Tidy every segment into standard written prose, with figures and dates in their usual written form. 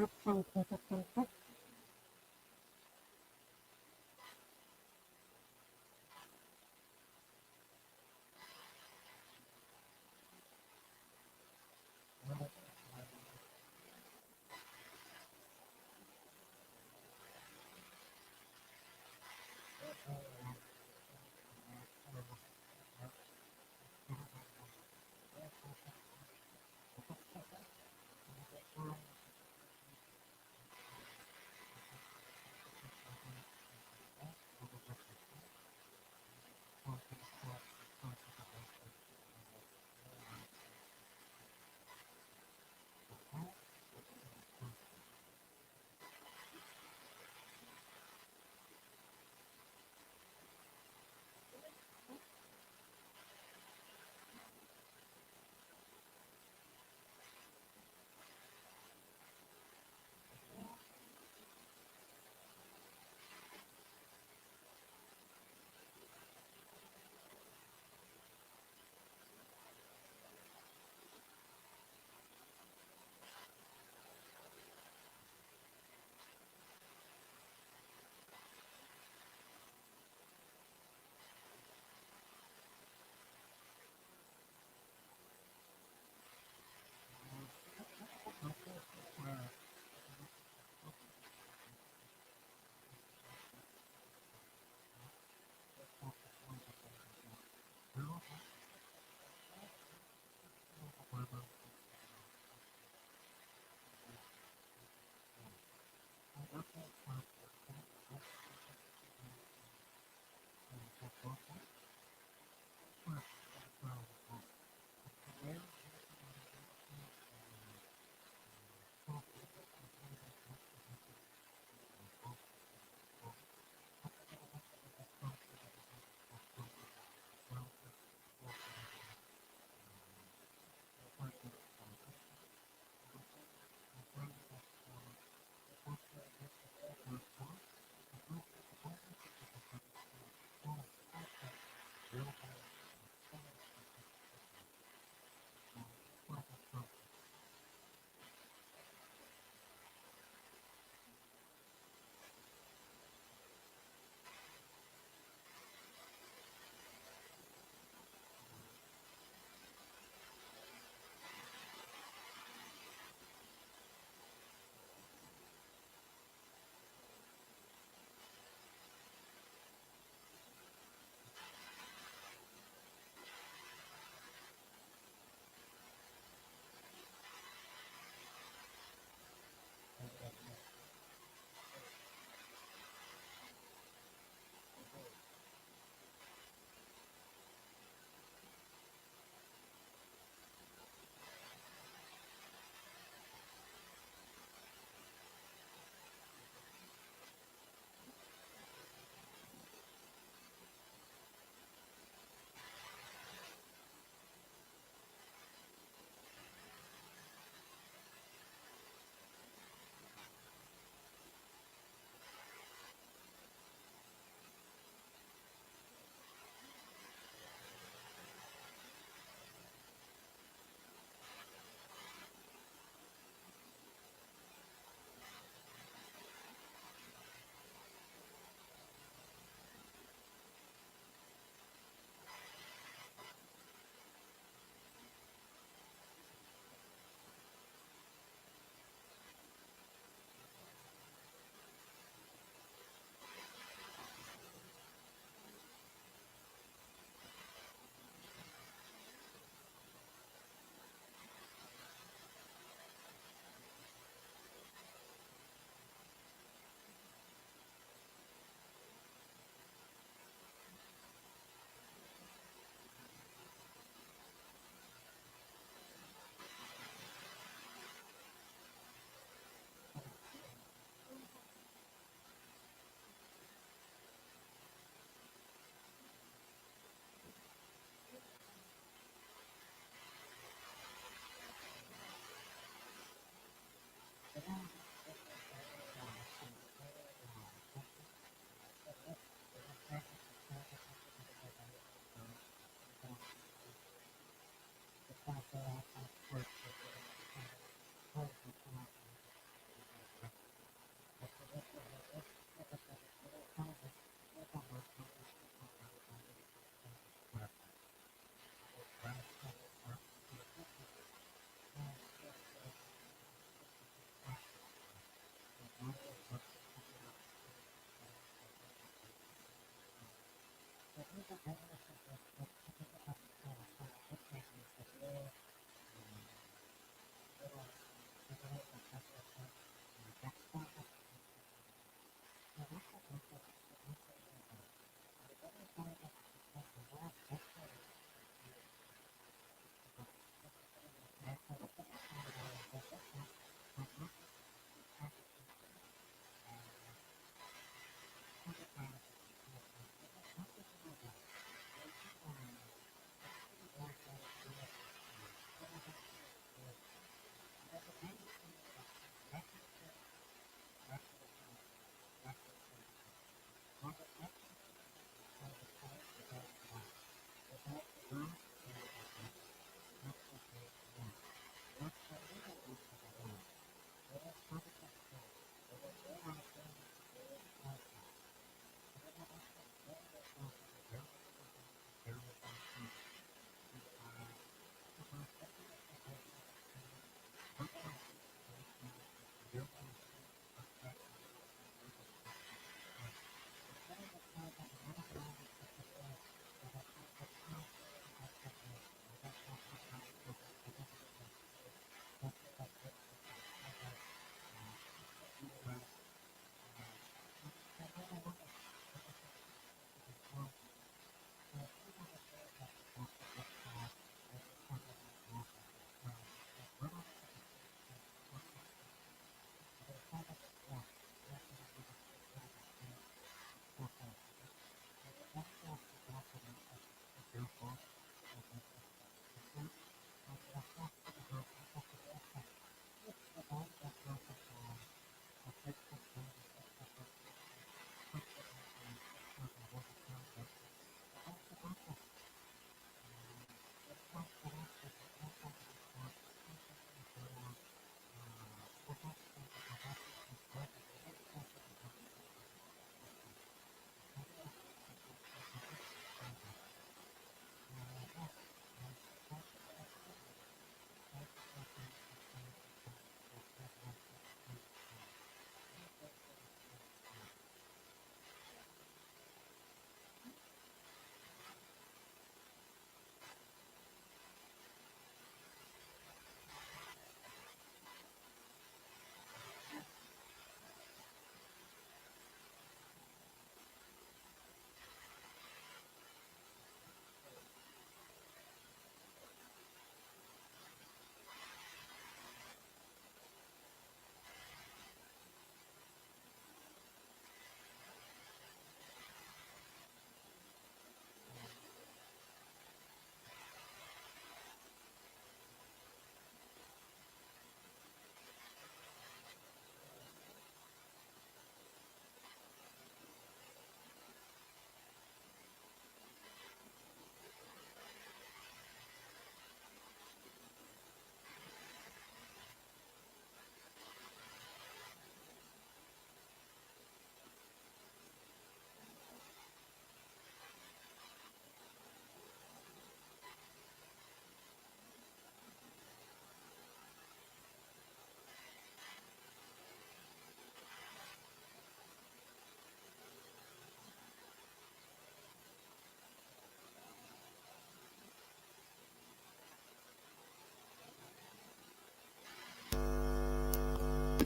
what scientific input.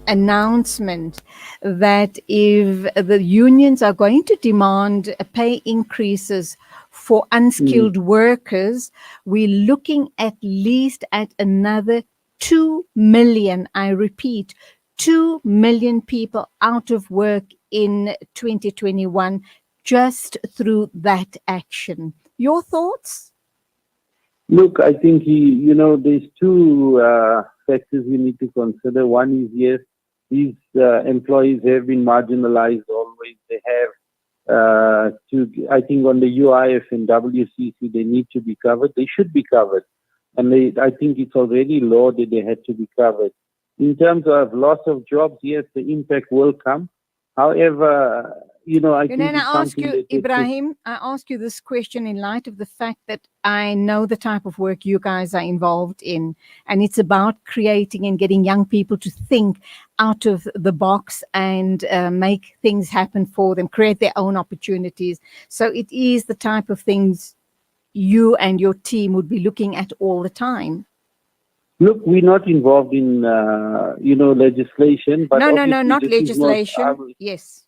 announcement that if the unions are going to demand pay increases for unskilled workers, we're looking at least at another 2 million, I repeat, 2 million people out of work in 2021 just through that action. Your thoughts? Look, I think there's two factors we need to consider. One is, yes, these employees have been marginalized always. They have I think on the UIF and WCC, they need to be covered. They should be covered. And I think it's already law that they had to be covered. In terms of loss of jobs, yes, the impact will come. However, I think I ask you, Ebrahim, I ask you this question in light of the fact that I know the type of work you guys are involved in, and it's about creating and getting young people to think out of the box and make things happen for them, create their own opportunities. So it is the type of things you and your team would be looking at all the time. Look, we're not involved in, legislation. But no, not legislation. Yes.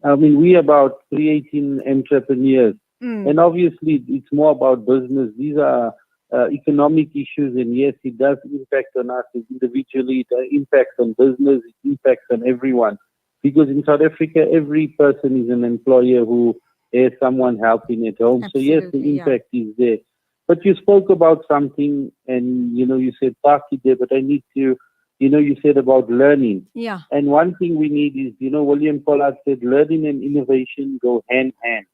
I mean, we're about creating entrepreneurs. And obviously, it's more about business. These are economic issues. And yes, it does impact on us individually. It impacts on business. It impacts on everyone. Because in South Africa, every person is an employer who has someone helping at home. Absolutely, so yes, the impact is there. But you spoke about something and, you said party there, but I need to, you said about learning. Yeah. And one thing we need is, William Pollard said, learning and innovation go hand in hand.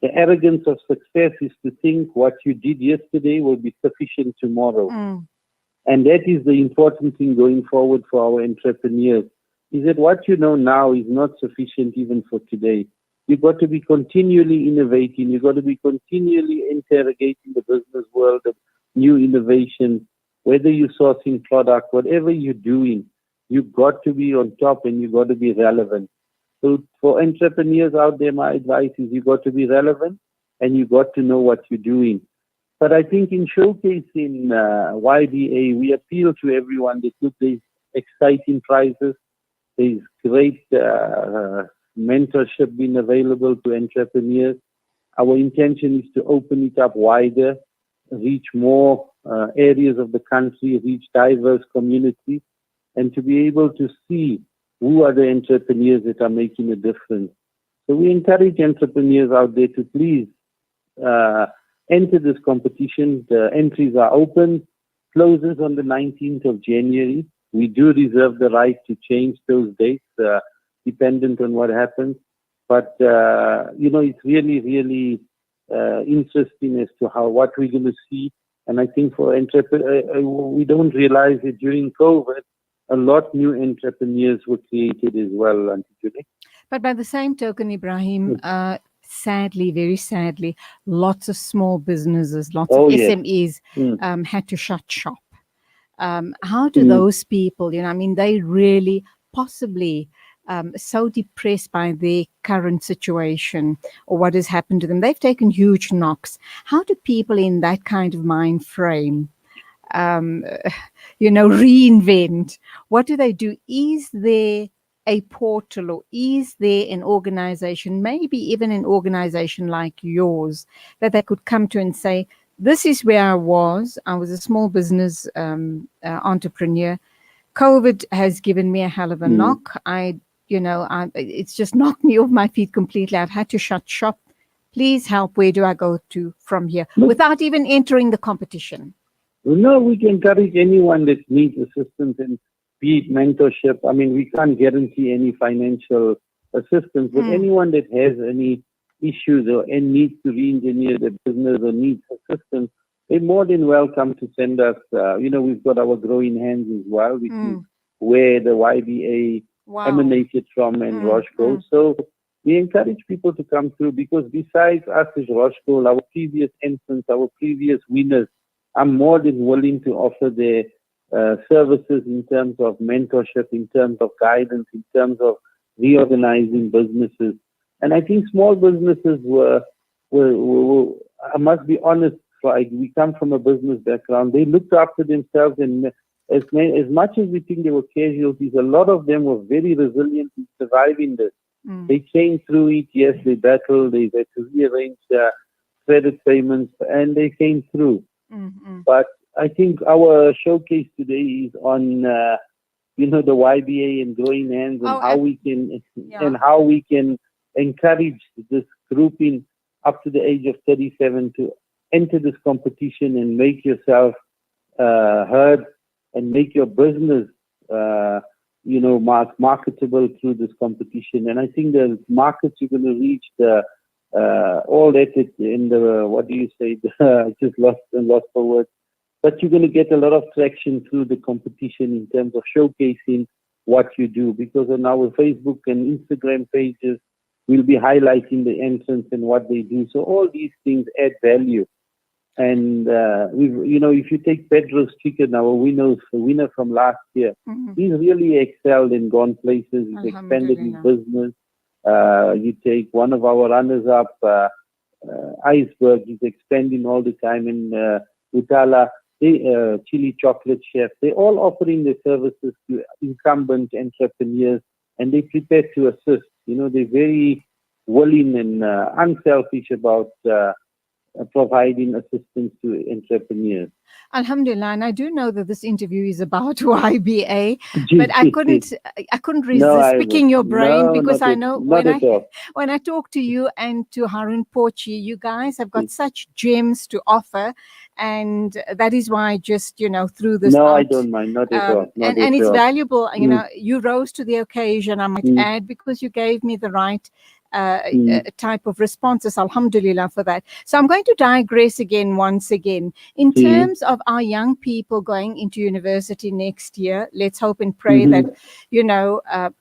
The arrogance of success is to think what you did yesterday will be sufficient tomorrow. And that is the important thing going forward for our entrepreneurs, is that what you know now is not sufficient even for today. You've got to be continually innovating. You've got to be continually interrogating the business world of new innovations, whether you're sourcing product, whatever you're doing, you've got to be on top and you've got to be relevant. So for entrepreneurs out there, my advice is you've got to be relevant and you've got to know what you're doing. But I think in showcasing YBA, we appeal to everyone that look, there's exciting prizes, there's great mentorship being available to entrepreneurs. Our intention is to open it up wider, reach more areas of the country, reach diverse communities, and to be able to see who are the entrepreneurs that are making a difference. So we encourage entrepreneurs out there to please enter this competition. The entries are open, closes on the 19th of January. We do reserve the right to change those dates, dependent on what happens. But, it's really, really interesting as to what we're going to see. And I think for we don't realize that during COVID, a lot new entrepreneurs were created as well, Auntie Julie. But by the same token, Ebrahim, sadly, very sadly, lots of small businesses, lots of SMEs had to shut shop. How do those people, they really possibly so depressed by their current situation or what has happened to them. They've taken huge knocks. How do people in that kind of mind frame, reinvent? What do they do? Is there a portal or is there an organization, maybe even an organization like yours, that they could come to and say, this is where I was a small business entrepreneur. COVID has given me a hell of a knock. It's just knocked me off my feet completely. I've had to shut shop. Please help. Where do I go to from here without even entering the competition? No, we can encourage anyone that needs assistance and be it mentorship. I mean, we can't guarantee any financial assistance, but anyone that has any issues and needs to re-engineer their business or needs assistance, they're more than welcome to send us. We've got our Growing Hands as well, which is where the YBA emanated from and Roshgold. So we encourage people to come through because besides us as Roshgold, our previous entrants, our previous winners are more than willing to offer their services in terms of mentorship, in terms of guidance, in terms of reorganizing businesses. And I think small businesses were I must be honest, we come from a business background. They looked after themselves and as much as we think they were casualties, a lot of them were very resilient in surviving this. They came through it. Yes, they battled. They had to rearrange credit payments, and they came through. But I think our showcase today is on, the YBA and growing hands, and how we can encourage this grouping up to the age of 37 to enter this competition and make yourself heard and make your business, marketable through this competition. And I think the markets you're going to reach, all that in the, what do you say? I just lost for words. But you're going to get a lot of traction through the competition in terms of showcasing what you do, because on our Facebook and Instagram pages, we'll be highlighting the entrants and what they do. So all these things add value. And if you take Pedro's Chicken, our winner from last year, he's really excelled and gone places. He's expanded his business. You take one of our runners-up, Iceberg, he's expanding all the time. And Utala, Chili Chocolate Chef, they're all offering their services to incumbent entrepreneurs, and they prepare to assist. They're very willing and unselfish about providing assistance to entrepreneurs. Alhamdulillah, and I do know that this interview is about YBA, but I couldn't resist picking your brain, because I know when I talk to you and to Harun Pochi, you guys have got such gems to offer, and that is why I just threw this out. I don't mind, not at all. And it's valuable. You rose to the occasion, I might add, because you gave me the right type of responses. Alhamdulillah for that. So I'm going to digress once again. In terms of our young people going into university next year, let's hope and pray that,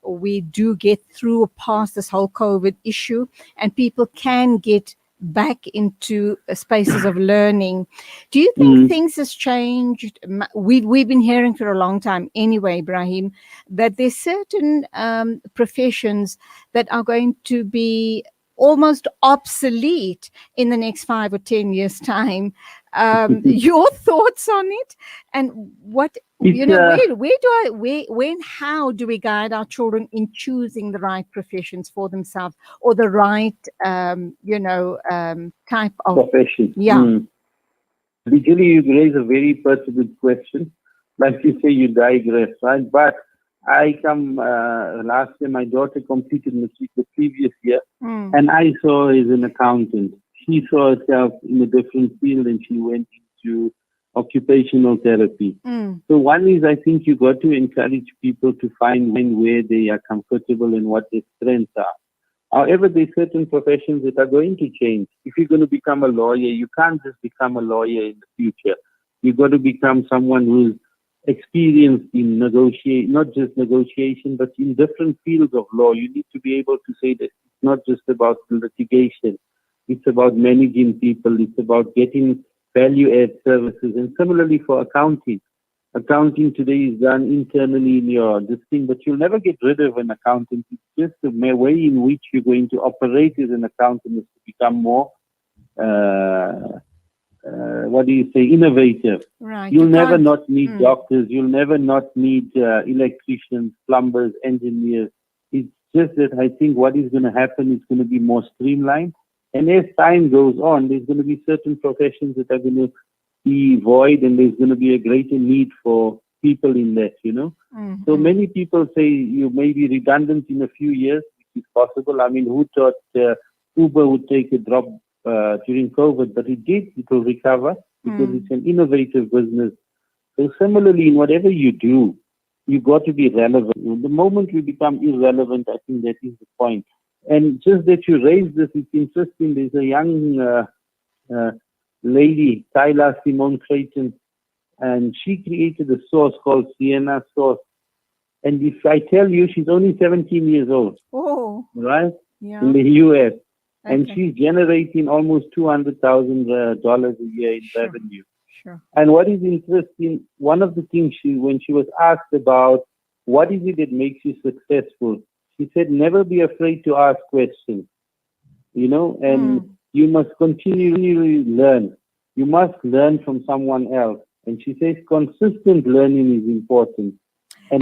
we do get through past this whole COVID issue and people can get back into spaces of learning. Do you think things has changed? We've been hearing for a long time anyway, Ebrahim, that there's certain professions that are going to be almost obsolete in the next 5 or 10 years' time. Your thoughts on it, and what how do we guide our children in choosing the right professions for themselves, or the right type of profession? Vijay, you raise a very pertinent question. Like you say, you digress, right? But I come last year. My daughter completed matric the previous year, and I saw her as an accountant. She saw herself in a different field, and she went into occupational therapy. So one is, I think you got to encourage people to find where they are comfortable and what their strengths are. However, there are certain professions that are going to change. If you're going to become a lawyer, you can't just become a lawyer in the future. You've got to become someone who's experienced in not just negotiation, but in different fields of law. You need to be able to say that it's not just about litigation. It's about managing people. It's about getting value-add services. And similarly for accounting. Accounting today is done internally in your thing, but you'll never get rid of an accountant. It's just the way in which you're going to operate as an accountant is to become more, innovative. Right. You'll never not need doctors. You'll never not need electricians, plumbers, engineers. It's just that I think what is going to happen is going to be more streamlined. And as time goes on, there's going to be certain professions that are going to be void, and there's going to be a greater need for people in that, So many people say you may be redundant in a few years, which is possible. I mean, who thought Uber would take a drop during COVID? But it did. It will recover because it's an innovative business. So similarly, in whatever you do, you got to be relevant. The moment you become irrelevant, I think that is the point. And just that you raised this, it's interesting. There's a young lady, Tyler Simone Creighton, and she created a sauce called Sienna sauce. And if I tell you, she's only 17 years old. Oh, right? Yeah. In the U.S. Okay. And she's generating almost $200,000 a year in revenue. Sure. And what is interesting, one of the things when she was asked about what is it that makes you successful, she said, never be afraid to ask questions, and you must continually learn. You must learn from someone else. And she says consistent learning is important. And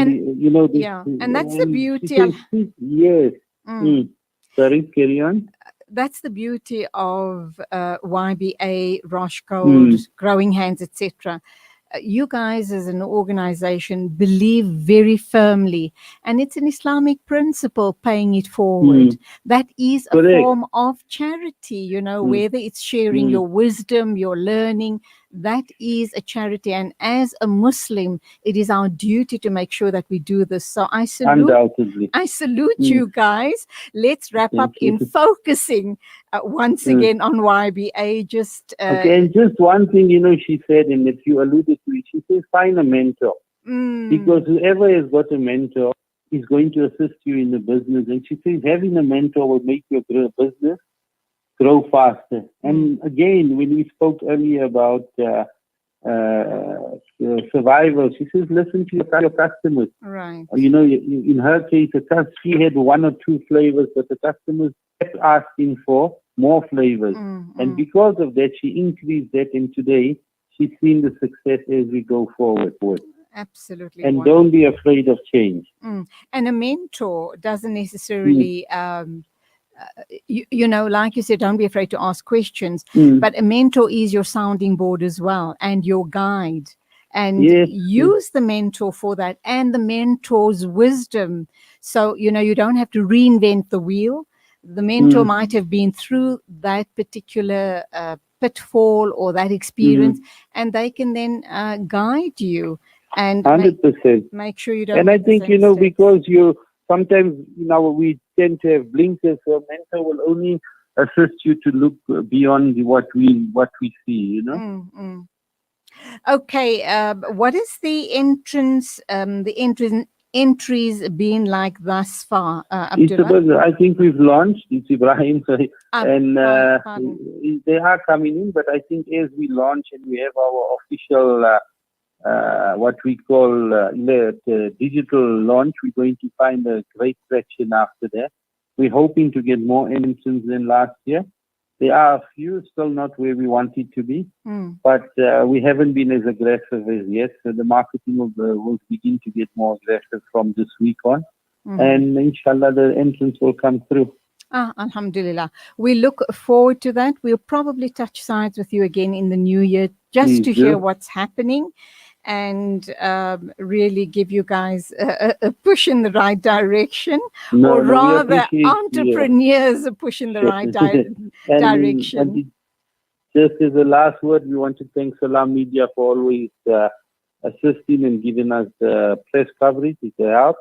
and that's the beauty. Says, yes. Sorry, carry on. That's the beauty of YBA, Roshgold, Growing Hands, etc. You guys as an organization believe very firmly, and it's an Islamic principle, paying it forward. That is a form of charity, whether it's sharing your wisdom, your learning, that is a charity. And as a Muslim, it is our duty to make sure that we do this. So I salute you guys. Let's wrap up in focusing once again on YBA. Okay, and just one thing, she said, and that you alluded to it, she says find a mentor. Because whoever has got a mentor is going to assist you in the business. And she says having a mentor will make your business grow faster. And again, when we spoke earlier about survival, she says listen to your customers. Right. In her case, she had 1 or 2 flavors, but the customers kept asking for more flavors. And because of that, she increased that, and today she's seen the success as we go forward. Absolutely. And wonderful. Don't be afraid of change. And a mentor doesn't necessarily, like you said, don't be afraid to ask questions. But a mentor is your sounding board as well, and your guide. And use the mentor for that, and the mentor's wisdom. So, you don't have to reinvent the wheel. The mentor might have been through that particular pitfall or that experience, and they can then guide you and 100%. Make sure you don't. And I think, because sometimes we tend to have blinkers, so a mentor will only assist you to look beyond what we see, Okay, what is the entries been like thus far, Abdullah? I think we've launched. It's Ebrahim, sorry, and they are coming in. But I think as we launch and we have our official, what we call the digital launch, we're going to find a great traction after that. We're hoping to get more entrants than last year. There are a few still not where we want it to be, but we haven't been as aggressive as yet. So the marketing will begin to get more aggressive from this week on. And inshallah, the entrance will come through. Alhamdulillah. We look forward to that. We'll probably touch sides with you again in the new year just to hear what's happening and really give you guys a push in the right direction, or rather entrepreneurs a push in the right direction. And just as a last word, we want to thank Salam Media for always assisting and giving us the press coverage. It's a help.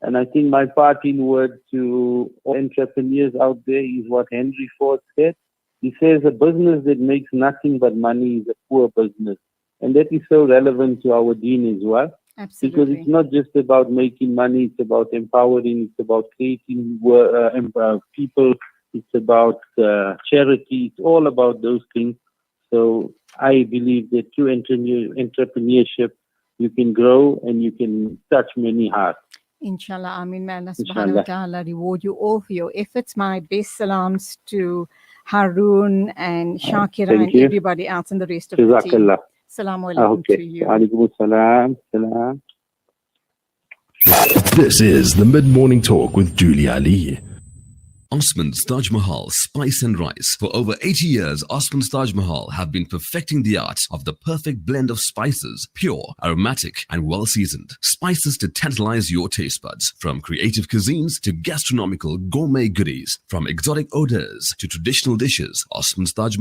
And I think my parting word to all entrepreneurs out there is what Henry Ford said. He says a business that makes nothing but money is a poor business. And that is so relevant to our deen as well. Absolutely. Because it's not just about making money, it's about empowering, it's about creating people, it's about charity, it's all about those things. So I believe that through entrepreneurship, you can grow and you can touch many hearts. Inshallah, Ameen. May Allah subhanahu wa ta'ala reward you all for your efforts. My best salams to Harun and Shakira and everybody else and the rest of the team. Assalamu alaikum to you. Alaikum salam. Salam. This is the Mid-Morning Talk with Julia Alli. Osman's Taj Mahal Spice and Rice. For over 80 years, Osman's Taj Mahal have been perfecting the art of the perfect blend of spices, pure, aromatic, and well-seasoned. Spices to tantalize your taste buds. From creative cuisines to gastronomical gourmet goodies. From exotic odors to traditional dishes, Osman's Taj Mahal